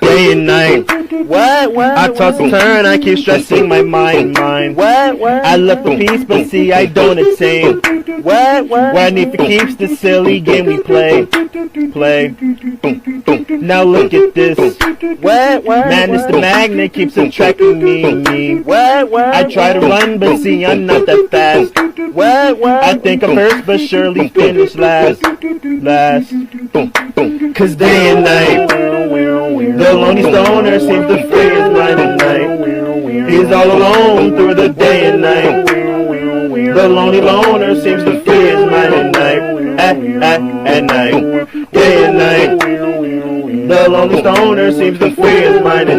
Day and night, I toss and turn, I keep stressing my mind. I look for peace, but see I don't attain. Where I need for keeps the silly game we play. Now look at this. Man, it's the magnet keeps attracting me. I try to run, but see I'm not that fast. I think I'm first, but surely finish last. Cause day and night, the lonely stoner seems to free his mind at night. He's all alone through the day and night. The lonely loner seems to free his mind at night. At night, day and night. The lonely stoner seems to free his mind at night.